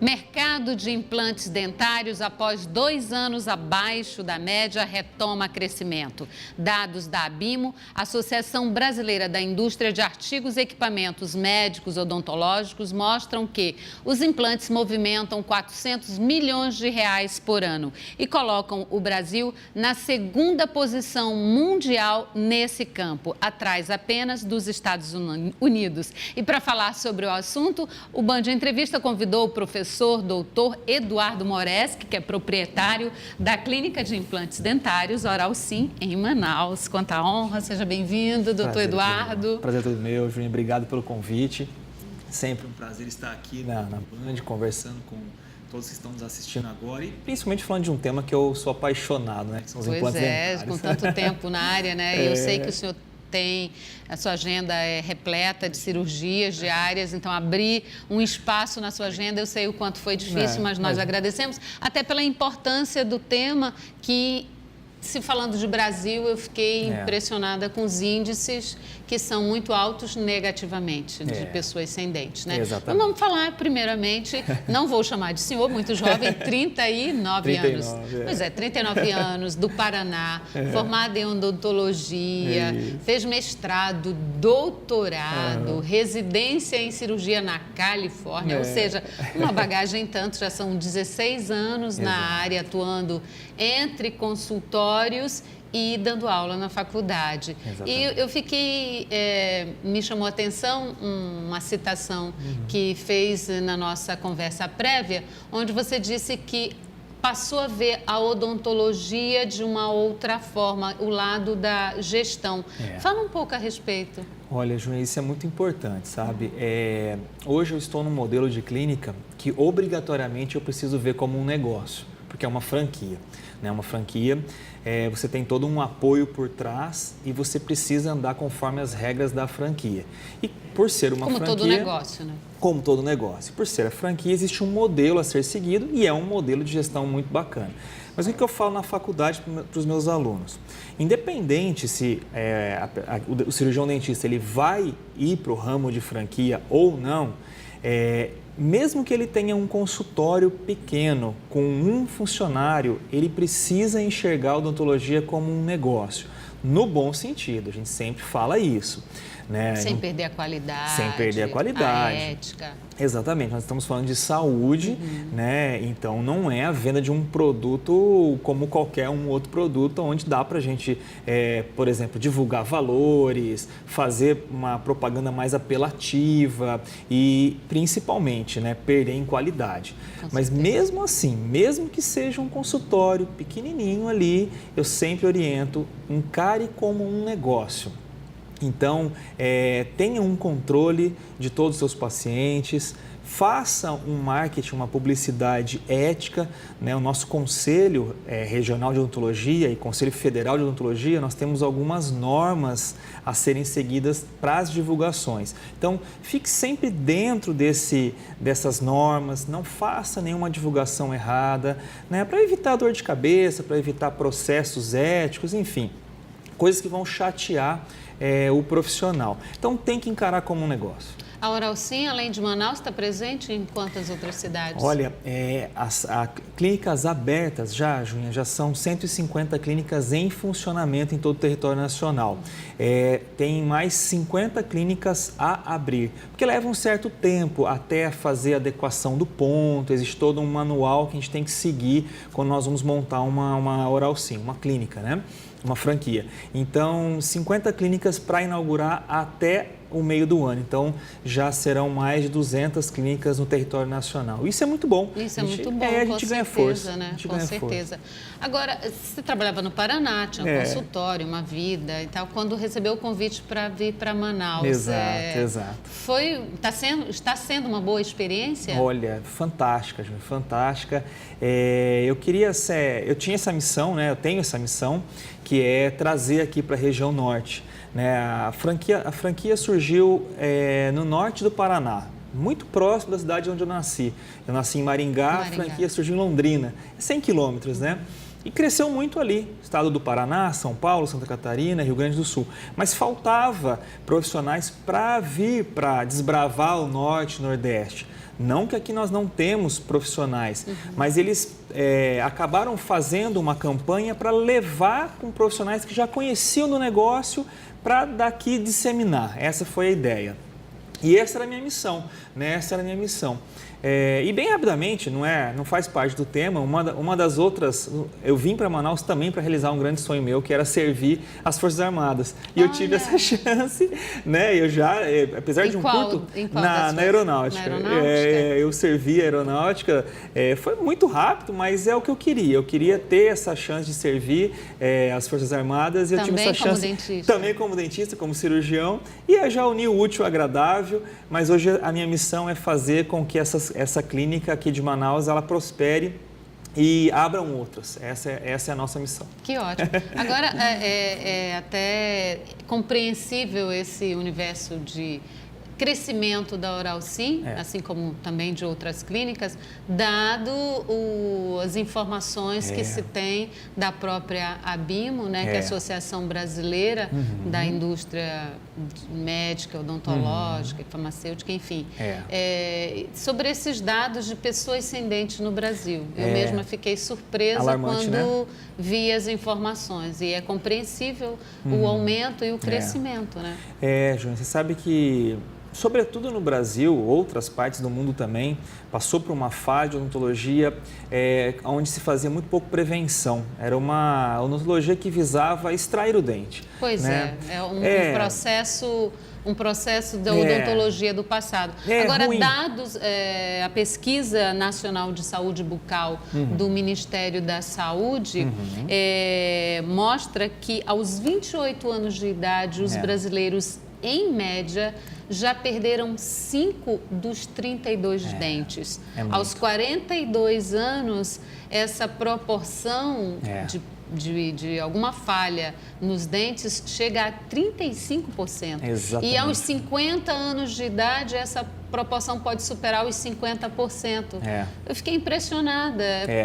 Mercado de implantes dentários, após 2 anos abaixo da média, retoma crescimento. Dados da ABIMO, Associação Brasileira da Indústria de Artigos e Equipamentos Médicos Odontológicos, mostram que os implantes movimentam 400 milhões de reais por ano e colocam o Brasil na 2ª posição mundial nesse campo, atrás apenas dos Estados Unidos. E para falar sobre o assunto, o Band Entrevista convidou o professor doutor Eduardo Moreschi, que é proprietário da Clínica de Implantes Dentários Oral Sim, em Manaus. Quanta honra, seja bem-vindo, doutor Eduardo. Prazer todo meu, Juninho, obrigado pelo convite. Sempre um prazer estar aqui na Band, conversando com todos que estão nos assistindo agora e principalmente falando de um tema que eu sou apaixonado, né? Que são os implantes dentários. Com tanto tempo na área, né? Eu sei que o senhor a sua agenda é repleta de cirurgias diárias, então abrir um espaço na sua agenda, eu sei o quanto foi difícil, mas nós agradecemos, até pela importância do tema que, se falando de Brasil, eu fiquei impressionada com os índices que são muito altos negativamente de pessoas sem dentes, né? Exatamente. Então vamos falar primeiramente, não vou chamar de senhor, muito jovem, 39 anos. Pois é, 39 anos, do Paraná, formado em odontologia, fez mestrado, doutorado, residência em cirurgia na Califórnia, ou seja, uma bagagem tanto, já são 16 anos na área, atuando entre consultórios e dando aula na faculdade. Exatamente. E eu fiquei, me chamou a atenção uma citação que fez na nossa conversa prévia, onde você disse que passou a ver a odontologia de uma outra forma, o lado da gestão. Fala um pouco a respeito. Olha, Juninho, isso é muito importante, sabe? Hoje eu estou num modelo de clínica que obrigatoriamente eu preciso ver como um negócio, porque é uma franquia. Né? Uma franquia, você tem todo um apoio por trás e você precisa andar conforme as regras da franquia. E por ser uma franquia... Como todo negócio, né? Como todo negócio. Por ser a franquia, existe um modelo a ser seguido e é um modelo de gestão muito bacana. Mas o que eu falo na faculdade para os meus alunos? Independente se o cirurgião dentista ele vai ir para o ramo de franquia ou não, mesmo que ele tenha um consultório pequeno, com um funcionário, ele precisa enxergar a odontologia como um negócio. No bom sentido, a gente sempre fala isso. Né? Sem perder a qualidade. Sem perder a qualidade. A ética. Exatamente, nós estamos falando de saúde, né? Então não é a venda de um produto como qualquer um outro produto, onde dá para a gente, por exemplo, divulgar valores, fazer uma propaganda mais apelativa e principalmente, né, perder em qualidade. Mas mesmo assim, mesmo que seja um consultório pequenininho ali, eu sempre oriento, encare como um negócio. Então, tenha um controle de todos os seus pacientes, faça um marketing, uma publicidade ética, né? O nosso Conselho Regional de Odontologia e Conselho Federal de Odontologia, nós temos algumas normas a serem seguidas para as divulgações. Então, fique sempre dentro dessas normas, não faça nenhuma divulgação errada, né? Para evitar dor de cabeça, para evitar processos éticos, enfim, coisas que vão chatear o profissional. Então, tem que encarar como um negócio. A Oral Sim, além de Manaus, está presente em quantas outras cidades? Olha, as clínicas abertas já, Juninha, já são 150 clínicas em funcionamento em todo o território nacional. Tem mais 50 clínicas a abrir, porque leva um certo tempo até fazer a adequação do ponto, existe todo um manual que a gente tem que seguir quando nós vamos montar uma Oral Sim, uma clínica, né? Uma franquia. Então, 50 clínicas para inaugurar até o meio do ano. Então, já serão mais de 200 clínicas no território nacional. Isso é muito bom. Isso é muito bom, a gente ganha força, né? Com certeza. Agora, você trabalhava no Paraná, tinha um consultório, uma vida e tal, quando recebeu o convite para vir para Manaus. Exato. Está sendo uma boa experiência? Olha, fantástica, Ju, fantástica. Eu tinha essa missão, né? Eu tenho essa missão, que é trazer aqui para a região norte. Né? A franquia surgiu no norte do Paraná, muito próximo da cidade onde eu nasci. Eu nasci em Maringá, a franquia surgiu em Londrina, 100 quilômetros, né? E cresceu muito ali, estado do Paraná, São Paulo, Santa Catarina, Rio Grande do Sul. Mas faltava profissionais para vir, para desbravar o Norte e Nordeste. Não que aqui nós não temos profissionais, mas eles acabaram fazendo uma campanha para levar com profissionais que já conheciam do negócio para daqui disseminar. Essa foi a ideia. E essa era a minha missão, né? Essa era a minha missão. E bem rapidamente, não faz parte do tema, uma das outras, eu vim para Manaus também para realizar um grande sonho meu, que era servir as Forças Armadas. E eu tive essa chance, né? Eu já, apesar de um curto, na aeronáutica. Eu servi a aeronáutica, foi muito rápido, mas é o que eu queria. Eu queria ter essa chance de servir as Forças Armadas e eu tive essa chance também como dentista, como cirurgião. E eu já uni o útil ao agradável, mas hoje a minha missão é fazer com que essa clínica aqui de Manaus, ela prospere e abram outras. Essa é a nossa missão. Que ótimo. Agora, é até compreensível esse universo de crescimento da Oral Sim, assim como também de outras clínicas, dado as informações que se tem da própria ABIMO, né, que é a Associação Brasileira da Indústria Médica, Odontológica, Farmacêutica, enfim, sobre esses dados de pessoas sem dente no Brasil. Eu mesma fiquei surpresa quando vi as informações e é compreensível o aumento e o crescimento, né? Júnior, você sabe que sobretudo no Brasil, outras partes do mundo também, passou por uma fase de odontologia onde se fazia muito pouco prevenção. Era uma odontologia que visava extrair o dente. Pois né? Um processo da odontologia do passado. Agora, dados, a Pesquisa Nacional de Saúde Bucal do Ministério da Saúde mostra que aos 28 anos de idade, os brasileiros, em média, já perderam 5 dos 32 dentes. Aos 42 anos, essa proporção de alguma falha nos dentes chega a 35%. Exatamente. E aos 50 anos de idade, essa proporção pode superar os 50%. Eu fiquei impressionada.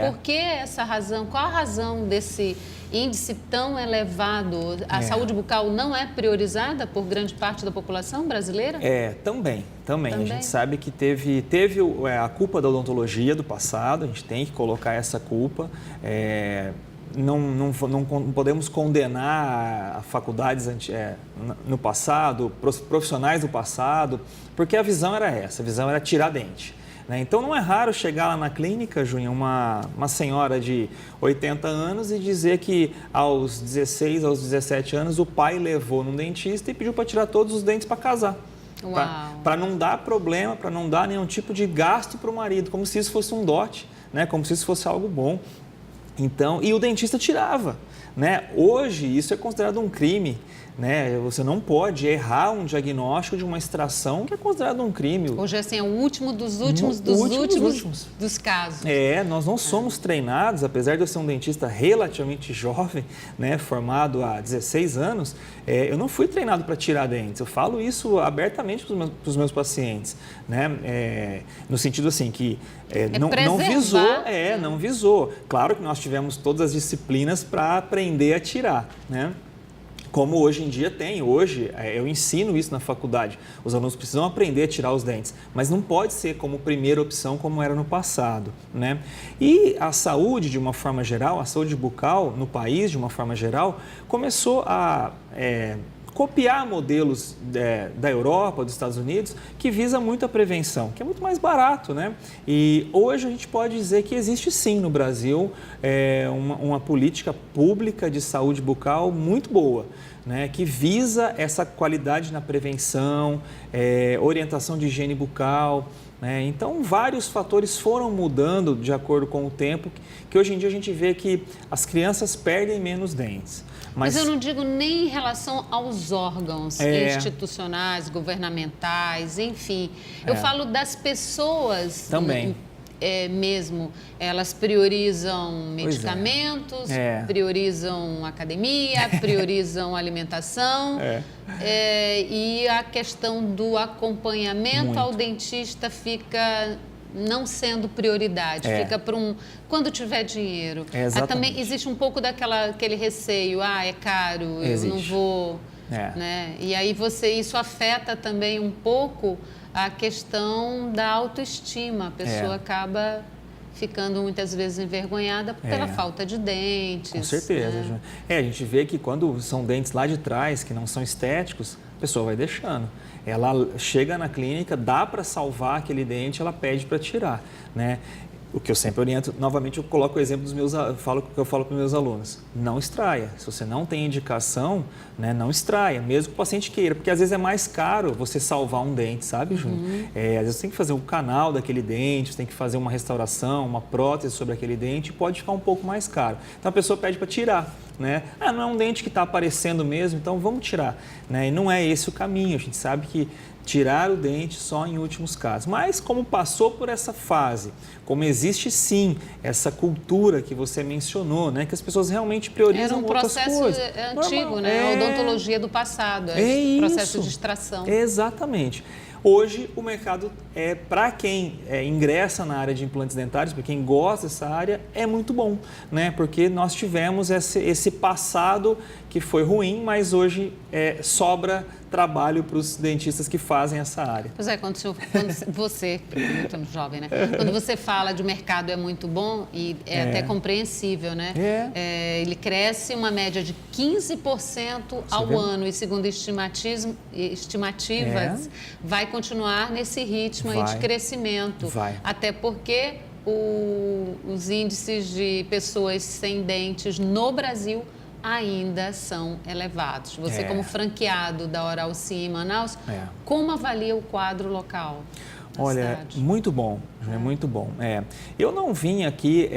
Por que essa razão? Qual a razão desse índice tão elevado? A saúde bucal não é priorizada por grande parte da população brasileira? Também. A gente sabe que teve a culpa da odontologia do passado, a gente tem que colocar essa culpa. Não podemos condenar faculdades no passado, profissionais do passado, porque a visão era essa, a visão era tirar dente. Né? Então não é raro chegar lá na clínica, Júnior, uma senhora de 80 anos e dizer que aos 16, aos 17 anos o pai levou num dentista e pediu para tirar todos os dentes para casar. Para não dar problema, para não dar nenhum tipo de gasto para o marido, como se isso fosse um dote, né? Como se isso fosse algo bom. Então, e o dentista tirava, né? Hoje isso é considerado um crime, né? Você não pode errar um diagnóstico de uma extração que é considerado um crime. Hoje assim, é o último dos últimos dos casos. Nós não somos treinados, apesar de eu ser um dentista relativamente jovem, né, formado há 16 anos, eu não fui treinado para tirar dentes. Eu falo isso abertamente para os meus pacientes, né? No sentido assim que não visou. Claro que nós tivemos todas as disciplinas para aprender a tirar, né? Como hoje em dia tem. Hoje eu ensino isso na faculdade. Os alunos precisam aprender a tirar os dentes, mas não pode ser como primeira opção como era no passado, né? E a saúde, de uma forma geral, a saúde bucal no país, de uma forma geral, começou a copiar modelos da Europa, dos Estados Unidos, que visa muito a prevenção, que é muito mais barato, né? E hoje a gente pode dizer que existe sim no Brasil uma política pública de saúde bucal muito boa, né? Que visa essa qualidade na prevenção, orientação de higiene bucal, né? Então, vários fatores foram mudando de acordo com o tempo, que hoje em dia a gente vê que as crianças perdem menos dentes. Mas eu não digo nem em relação aos órgãos institucionais, governamentais, enfim. Eu falo das pessoas também. Mesmo. Elas priorizam medicamentos, priorizam academia, priorizam alimentação. E a questão do acompanhamento ao dentista fica não sendo prioridade, fica para quando tiver dinheiro. Também existe um pouco aquele receio, é caro, eu não vou... Né? E aí isso afeta também um pouco a questão da autoestima. A pessoa acaba ficando muitas vezes envergonhada pela falta de dentes. Com certeza. Né? A gente vê que quando são dentes lá de trás, que não são estéticos, a pessoa vai deixando. Ela chega na clínica, dá para salvar aquele dente, ela pede para tirar, né? O que eu sempre oriento, novamente eu coloco o exemplo que eu falo para os meus alunos. Não extraia. Se você não tem indicação, né, não extraia, mesmo que o paciente queira, porque às vezes é mais caro você salvar um dente, sabe, Júnior? Às vezes você tem que fazer um canal daquele dente, você tem que fazer uma restauração, uma prótese sobre aquele dente, pode ficar um pouco mais caro. Então a pessoa pede para tirar, né? Não é um dente que está aparecendo mesmo, então vamos tirar, né? E não é esse o caminho, a gente sabe que tirar o dente só em últimos casos. Mas como passou por essa fase, como existe sim essa cultura que você mencionou, né, que as pessoas realmente priorizam outras coisas. Era um processo antigo, né? A odontologia do passado, processo de extração. Exatamente. Hoje, o mercado, para quem ingressa na área de implantes dentários, para quem gosta dessa área, é muito bom, né? Porque nós tivemos esse passado que foi ruim, mas hoje sobra trabalho para os dentistas que fazem essa área. Pois é, quando você, muito jovem, né? Quando você fala de mercado é muito bom e até compreensível, né? Ele cresce uma média de 15% ao ano e segundo estimativas, vai continuar nesse ritmo aí de crescimento. Até porque os índices de pessoas sem dentes no Brasil ainda são elevados. Você, como franqueado da Oral Sim em Manaus, como avalia o quadro local? Olha, muito bom, muito bom. Eu não vim aqui,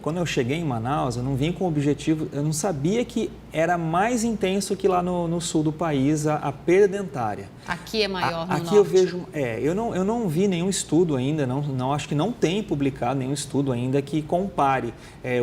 quando eu cheguei em Manaus, eu não vim com o objetivo, eu não sabia que era mais intenso que lá no sul do país a perda dentária. Aqui é maior no aqui norte? Eu vejo, eu não vi nenhum estudo ainda, acho que não tem publicado nenhum estudo ainda que compare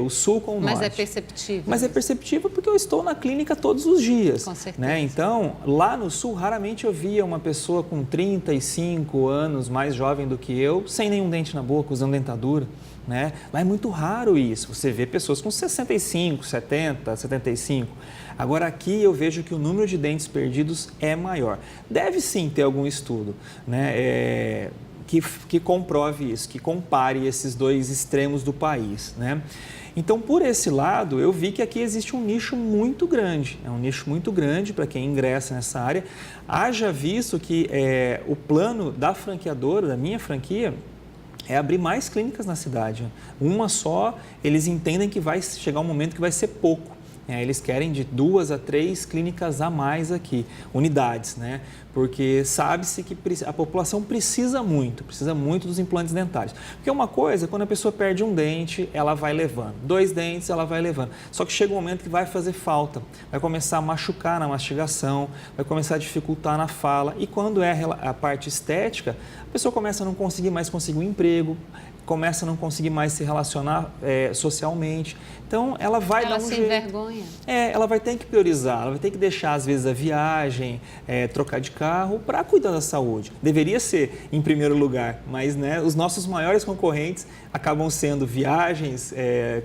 o sul com o norte. Mas é perceptível? Mas é perceptível porque eu estou na clínica todos os dias. Com certeza. Né? Então, lá no sul, raramente eu via uma pessoa com 35 anos, mais jovem do que eu, sem nenhum dente na boca, usando dentadura. Né? Lá é muito raro isso, você vê pessoas com 65, 70, 75. Agora aqui eu vejo que o número de dentes perdidos é maior. Deve sim ter algum estudo, né? Que comprove isso, que compare esses dois extremos do país. Né? Então, por esse lado, eu vi que aqui existe um nicho muito grande. É um nicho muito grande para quem ingressa nessa área. Haja visto que o plano da franqueadora, da minha franquia, é abrir mais clínicas na cidade. Uma só, eles entendem que vai chegar um momento que vai ser pouco. Eles querem de 2 a 3 clínicas a mais aqui, unidades, né? Porque sabe-se que a população precisa muito dos implantes dentários. Porque uma coisa, quando a pessoa perde um dente, ela vai levando. 2 dentes, ela vai levando. Só que chega um momento que vai fazer falta, vai começar a machucar na mastigação, vai começar a dificultar na fala. E quando é a parte estética, a pessoa começa a não conseguir mais conseguir um emprego, começa a não conseguir mais se relacionar socialmente. Então, ela vai dar um jeito. Ela se envergonha. Ela vai ter que priorizar, ela vai ter que deixar, às vezes, a viagem, trocar de carro para cuidar da saúde. Deveria ser em primeiro lugar, mas né, os nossos maiores concorrentes acabam sendo viagens,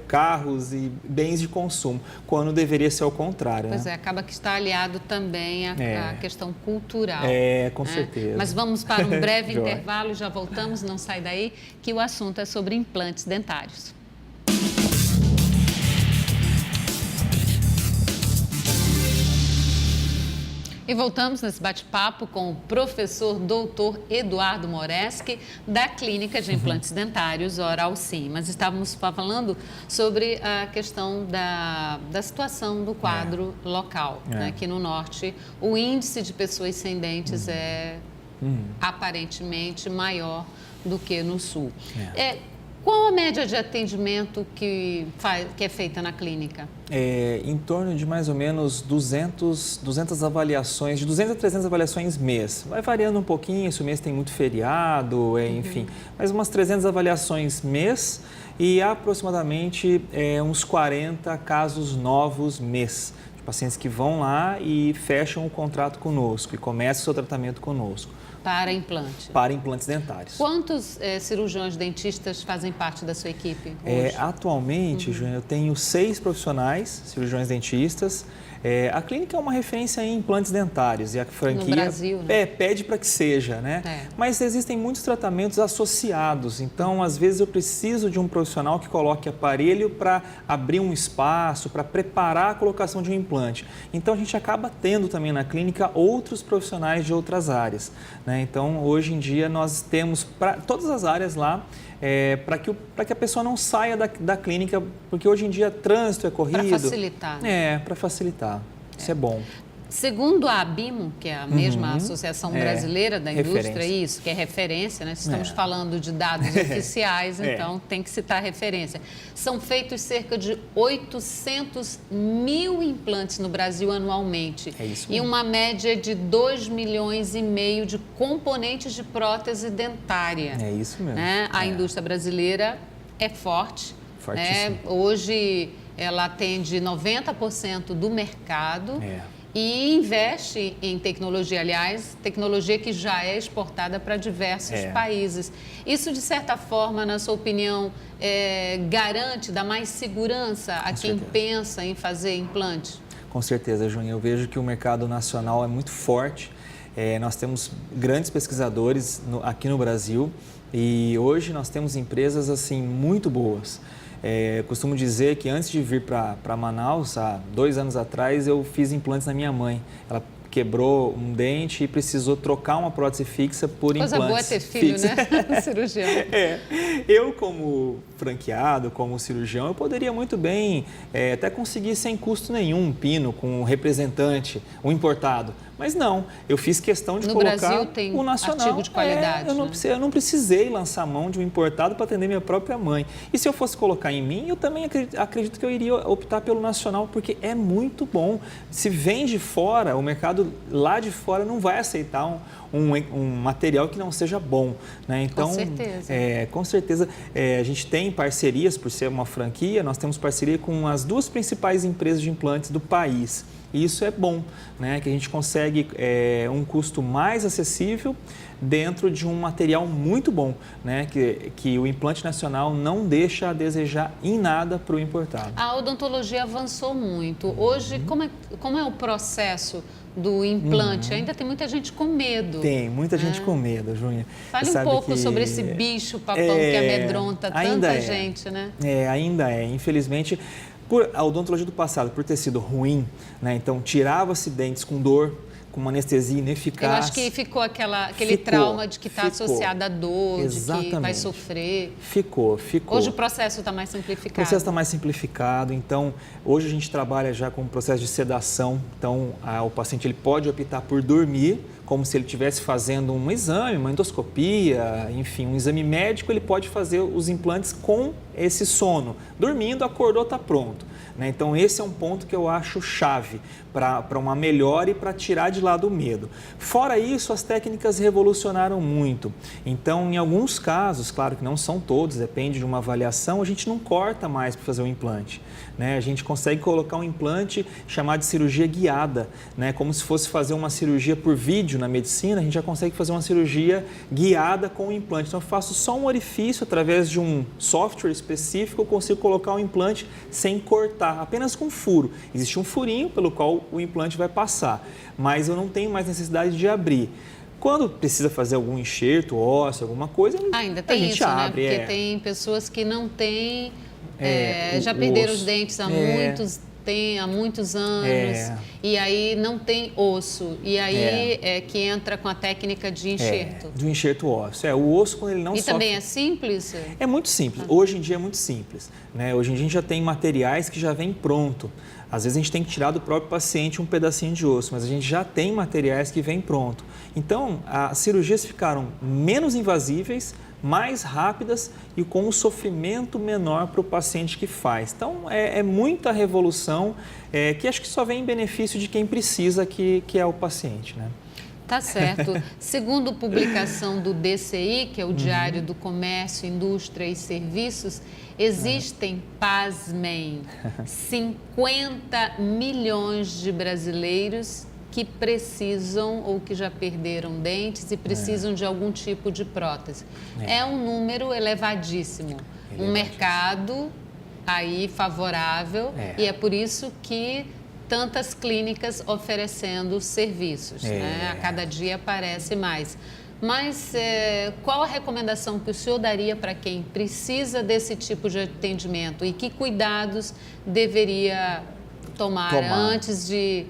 carros e bens de consumo, quando deveria ser ao contrário. Pois acaba que está aliado também à questão cultural. Com certeza. Mas vamos para um breve intervalo e já voltamos, não sai daí, que o assunto é sobre implantes dentários. E voltamos nesse bate-papo com o professor doutor Eduardo Moreschi, da Clínica de Implantes Dentários Oral Sim. Mas estávamos falando sobre a questão da situação do quadro local. Né? Aqui no norte, o índice de pessoas sem dentes é aparentemente maior do que no sul. Qual a média de atendimento que é feita na clínica? Em torno de mais ou menos 200 avaliações, de 200 a 300 avaliações mês. Vai variando um pouquinho, esse mês tem muito feriado, enfim. Mas umas 300 avaliações mês e aproximadamente uns 40 casos novos mês. De pacientes que vão lá e fecham o contrato conosco e começam o seu tratamento conosco. Para implante. Para implantes dentários. Quantos cirurgiões dentistas fazem parte da sua equipe hoje? Atualmente, Júnior, eu tenho 6 profissionais, cirurgiões dentistas. A clínica é uma referência em implantes dentários e a franquia no Brasil, né? Pede para que seja, né? Mas existem muitos tratamentos associados, então às vezes eu preciso de um profissional que coloque aparelho para abrir um espaço, para preparar a colocação de um implante. Então a gente acaba tendo também na clínica outros profissionais de outras áreas, né? Então hoje em dia nós temos para todas as áreas lá, para que a pessoa não saia da clínica, porque hoje em dia trânsito é corrido. Para facilitar. Né? Para facilitar. Isso é bom. Segundo a ABIMO, que é a mesma Associação Brasileira da Indústria, isso, que é referência, né? Se estamos falando de dados oficiais, então tem que citar referência. São feitos cerca de 800 mil implantes no Brasil anualmente. É isso mesmo. E uma média de 2,5 milhões de componentes de prótese dentária. É isso mesmo. Né? A indústria brasileira é forte. Né? Hoje ela atende 90% do mercado. E investe em tecnologia, aliás, tecnologia que já é exportada para diversos países. Isso, de certa forma, na sua opinião, garante, dá mais segurança a quem pensa em fazer implante? Com certeza, Júnior. Eu vejo que o mercado nacional é muito forte. Nós temos grandes pesquisadores aqui no Brasil e hoje nós temos empresas assim muito boas. Costumo dizer que antes de vir para Manaus, há 2 anos atrás, eu fiz implantes na minha mãe. Ela quebrou um dente e precisou trocar uma prótese fixa por implantes. Coisa boa é ter filho, né? Cirurgião. Eu, como franqueado, como cirurgião, eu poderia muito bem até conseguir sem custo nenhum um pino com um representante, um importado. Mas não, eu fiz questão de colocar Brasil tem o nacional. Artigo de qualidade. Eu não precisei lançar mão de um importado para atender minha própria mãe. E se eu fosse colocar em mim, eu também acredito que eu iria optar pelo nacional, porque é muito bom. Se vem de fora, o mercado lá de fora não vai aceitar um material que não seja bom, né? Então, com certeza. Com certeza, a gente tem parcerias, por ser uma franquia, nós temos parceria com as 2 principais empresas de implantes do país. E isso é bom, né? Que a gente consegue um custo mais acessível dentro de um material muito bom, né? Que o implante nacional não deixa a desejar em nada para o importado. A odontologia avançou muito. Hoje, como é o processo do implante? Ainda tem muita gente com medo. Tem, muita gente com medo, Júnior. Fale um pouco sobre esse bicho-papão que amedronta tanta gente, né? Ainda é. Infelizmente, por a odontologia do passado, por ter sido ruim, né? Então tirava-se dentes com dor, com uma anestesia ineficaz. Eu acho que ficou aquele trauma de que está associado à dor, exatamente, de que vai sofrer. Ficou. Hoje o processo está mais simplificado. O processo está mais simplificado, então hoje a gente trabalha já com o processo de sedação. Então o paciente ele pode optar por dormir, como se ele estivesse fazendo um exame, uma endoscopia, enfim, um exame médico, ele pode fazer os implantes com esse sono. Dormindo, acordou, está pronto. Então, esse é um ponto que eu acho chave para uma melhora e para tirar de lado o medo. Fora isso, as técnicas revolucionaram muito. Então, em alguns casos, claro que não são todos, depende de uma avaliação, a gente não corta mais para fazer o implante. A gente consegue colocar um implante chamado de cirurgia guiada, como se fosse fazer uma cirurgia por vídeo na medicina, a gente já consegue fazer uma cirurgia guiada com o implante. Então, eu faço só um orifício, através de um software específico, eu consigo colocar o implante sem cortar, apenas com furo. Existe um furinho pelo qual o implante vai passar, mas eu não tenho mais necessidade de abrir. Quando precisa fazer algum enxerto ósseo, alguma coisa, ainda tem a gente isso, abre. Porque tem pessoas que não têm, já perderam os dentes há muitos anos, e aí não tem osso, e aí é que entra com a técnica de enxerto. Do enxerto ósseo. O osso, quando ele não sofre... E também é simples? É muito simples. Hoje em dia é muito simples. Hoje em dia a gente já tem materiais que já vem pronto. Às vezes a gente tem que tirar do próprio paciente um pedacinho de osso, mas a gente já tem materiais que vêm pronto. Então, as cirurgias ficaram menos invasíveis, mais rápidas e com um sofrimento menor para o paciente que faz. Então, é muita revolução que acho que só vem em benefício de quem precisa, que é o paciente, né? Tá certo. Segundo publicação do DCI, que é o Diário do Comércio, Indústria e Serviços, existem, pasmem, 50 milhões de brasileiros que precisam ou que já perderam dentes e precisam de algum tipo de prótese. É um número elevadíssimo. Um mercado aí favorável e é por isso que tantas clínicas oferecendo serviços, né? A cada dia aparece mais. Mas qual a recomendação que o senhor daria para quem precisa desse tipo de atendimento e que cuidados deveria tomar antes de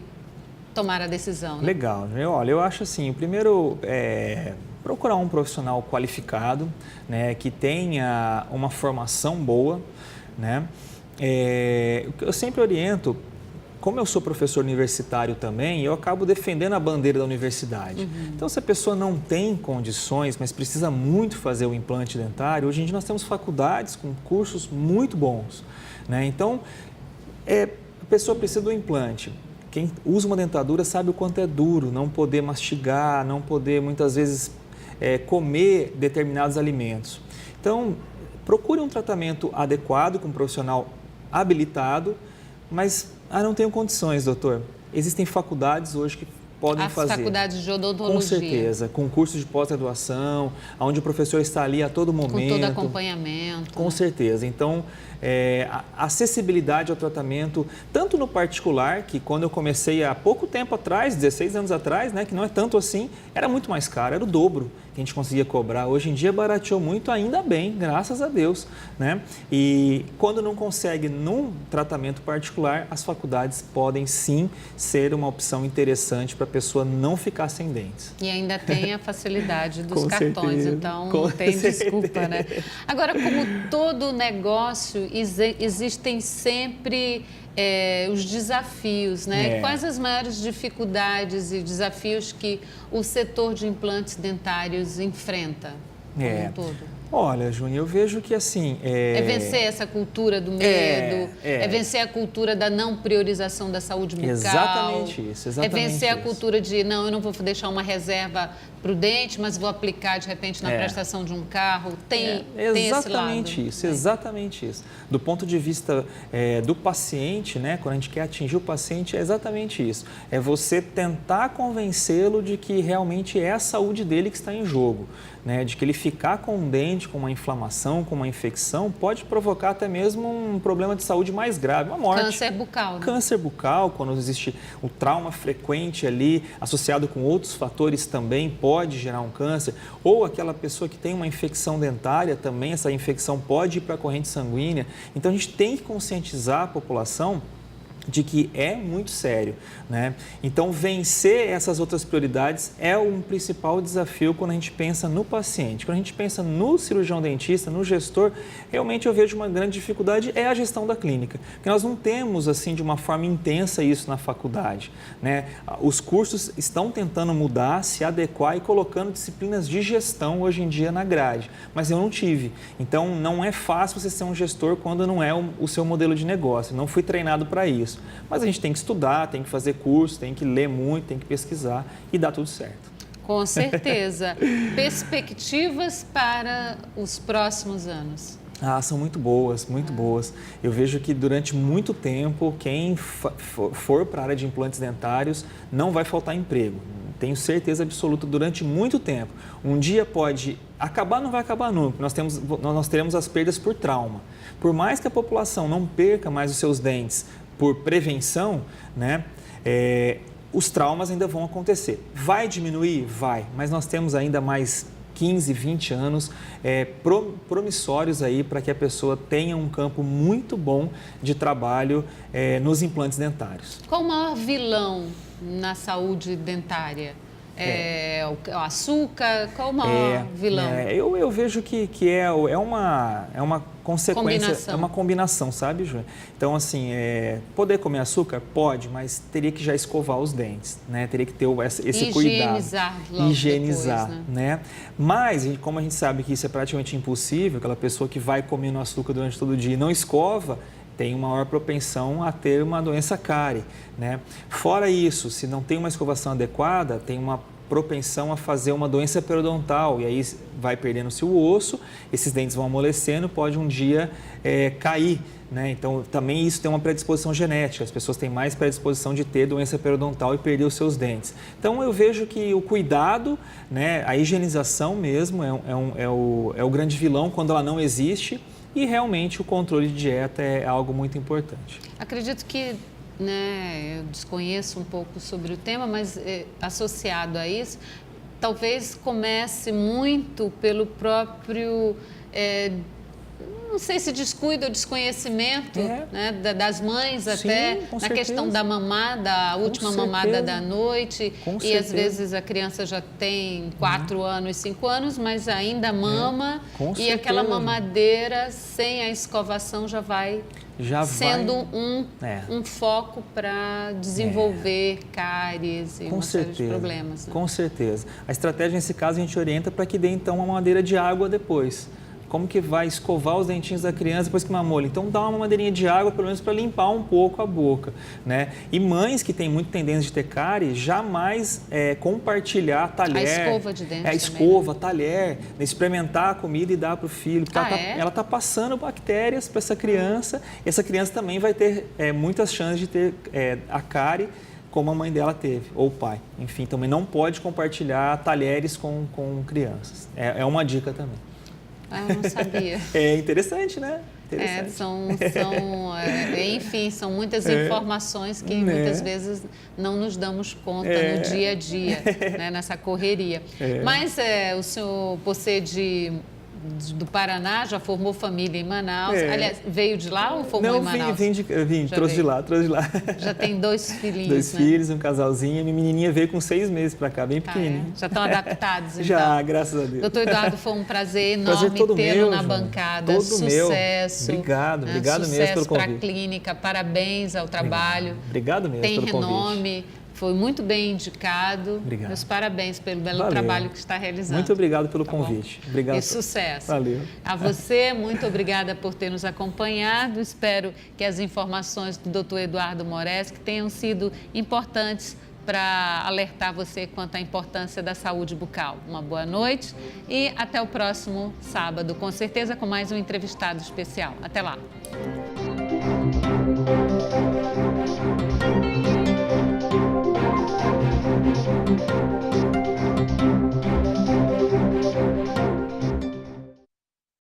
tomar a decisão? Né? Legal. Olha, eu acho assim, o primeiro procurar um profissional qualificado, né, que tenha uma formação boa, né? Eu sempre oriento, como eu sou professor universitário também, eu acabo defendendo a bandeira da universidade. Então, se a pessoa não tem condições, mas precisa muito fazer o implante dentário, hoje em dia nós temos faculdades com cursos muito bons, né? Então, a pessoa precisa do implante. Quem usa uma dentadura sabe o quanto é duro não poder mastigar, não poder muitas vezes comer determinados alimentos. Então, procure um tratamento adequado com um profissional habilitado, mas não tenho condições, doutor. Existem faculdades hoje que podem fazer. As faculdades de odontologia. Com certeza, com cursos de pós-graduação, onde o professor está ali a todo momento. Com todo acompanhamento. Com certeza. Então, a acessibilidade ao tratamento, tanto no particular, que quando eu comecei há pouco tempo atrás, 16 anos atrás, né, que não é tanto assim, era muito mais caro, era o dobro que a gente conseguia cobrar. Hoje em dia barateou muito, ainda bem, graças a Deus, né? E quando não consegue num tratamento particular, as faculdades podem sim ser uma opção interessante para a pessoa não ficar sem dentes. E ainda tem a facilidade dos cartões, certeza, então não tem desculpa, né? Agora, como todo negócio, existem sempre os desafios, né? Quais as maiores dificuldades e desafios que o setor de implantes dentários enfrenta como um todo? Olha, Júnior, eu vejo que assim... vencer essa cultura do medo, vencer a cultura da não priorização da saúde bucal. Exatamente isso, exatamente vencer a cultura de, não, eu não vou deixar uma reserva para o dente, mas vou aplicar de repente na prestação de um carro. Tem esse lado. Exatamente isso. Do ponto de vista do paciente, né, quando a gente quer atingir o paciente, é exatamente isso. É você tentar convencê-lo de que realmente é a saúde dele que está em jogo. Né, de que ele ficar com um dente, com uma inflamação, com uma infecção, pode provocar até mesmo um problema de saúde mais grave, uma morte. Câncer bucal. Né? Câncer bucal, quando existe o trauma frequente ali, associado com outros fatores também, pode gerar um câncer. Ou aquela pessoa que tem uma infecção dentária também, essa infecção pode ir para a corrente sanguínea. Então, a gente tem que conscientizar a população de que é muito sério, né? Então, vencer essas outras prioridades é um principal desafio quando a gente pensa no paciente. Quando a gente pensa no cirurgião dentista, no gestor, realmente eu vejo uma grande dificuldade é a gestão da clínica. Porque nós não temos, assim, de uma forma intensa isso na faculdade, né? Os cursos estão tentando mudar, se adequar e colocando disciplinas de gestão hoje em dia na grade, mas eu não tive. Então, não é fácil você ser um gestor quando não é o seu modelo de negócio. Não fui treinado para isso. Mas a gente tem que estudar, tem que fazer curso, tem que ler muito, tem que pesquisar e dá tudo certo. Com certeza. Perspectivas para os próximos anos? São muito boas, muito boas. Eu vejo que durante muito tempo, quem for para a área de implantes dentários não vai faltar emprego. Tenho certeza absoluta, durante muito tempo. Um dia pode acabar, não vai acabar nunca. Nós teremos as perdas por trauma. Por mais que a população não perca mais os seus dentes por prevenção, né, os traumas ainda vão acontecer. Vai diminuir? Vai, mas nós temos ainda mais 15, 20 anos promissórios aí para que a pessoa tenha um campo muito bom de trabalho nos implantes dentários. Qual o maior vilão na saúde dentária? O açúcar? Qual o maior vilão? Eu vejo que é uma consequência, é uma combinação, sabe, Ju? Então, assim, poder comer açúcar? Pode, mas teria que já escovar os dentes, né? Teria que ter esse cuidado. Higienizar depois, né? Mas, como a gente sabe que isso é praticamente impossível, aquela pessoa que vai comendo açúcar durante todo o dia e não escova, tem uma maior propensão a ter uma doença cárie, né? Fora isso, se não tem uma escovação adequada, tem uma propensão a fazer uma doença periodontal, e aí vai perdendo-se o osso, esses dentes vão amolecendo, pode um dia cair. Né? Então, também isso tem uma predisposição genética, as pessoas têm mais predisposição de ter doença periodontal e perder os seus dentes. Então, eu vejo que o cuidado, né, a higienização mesmo é o grande vilão quando ela não existe, e realmente o controle de dieta é algo muito importante. Acredito que, né, eu desconheço um pouco sobre o tema, mas associado a isso, talvez comece muito pelo próprio... não sei se descuido ou desconhecimento, né, das mães até, na questão da mamada, a última mamada da noite, e às vezes a criança já tem 4 anos, 5 anos, mas ainda mama, e aquela mamadeira sem a escovação já vai sendo um foco para desenvolver cáries e uma série de problemas. Né? Com certeza. A estratégia nesse caso a gente orienta para que dê então uma mamadeira de água depois. Como que vai escovar os dentinhos da criança depois que mamou? Então dá uma madeirinha de água, pelo menos para limpar um pouco a boca, né? E mães que têm muita tendência de ter cárie, jamais compartilhar talher. A escova de dente a escova, talher, experimentar a comida e dar para o filho. Porque ela está passando bactérias para essa criança, e essa criança também vai ter muitas chances de ter a cárie como a mãe dela teve, ou o pai. Enfim, também não pode compartilhar talheres com crianças. É uma dica também. Eu não sabia. É interessante, né? Enfim, são muitas informações que muitas vezes não nos damos conta no dia a dia, né? Nessa correria. Mas o senhor, por ser do Paraná, já formou família em Manaus. Aliás, veio de lá ou formou em Manaus? Vim, trouxe de lá. Já tem 2 filhinhos, 2 filhos, um casalzinho. Minha menininha veio com 6 meses para cá, bem pequenininha. Já estão adaptados, então? Já, graças a Deus. Doutor Eduardo, foi um prazer enorme tê-lo na bancada. Sucesso. Obrigado mesmo pelo convite. Sucesso para a clínica, parabéns ao trabalho. Obrigado mesmo pelo convite. Tem renome. Foi muito bem indicado. Obrigado. Meus parabéns pelo belo trabalho que está realizando. Muito obrigado pelo convite. Obrigado. E sucesso. Valeu. A você, muito obrigada por ter nos acompanhado. Espero que as informações do Dr. Eduardo Moreschi tenham sido importantes para alertar você quanto à importância da saúde bucal. Uma boa noite e até o próximo sábado, com certeza com mais um entrevistado especial. Até lá.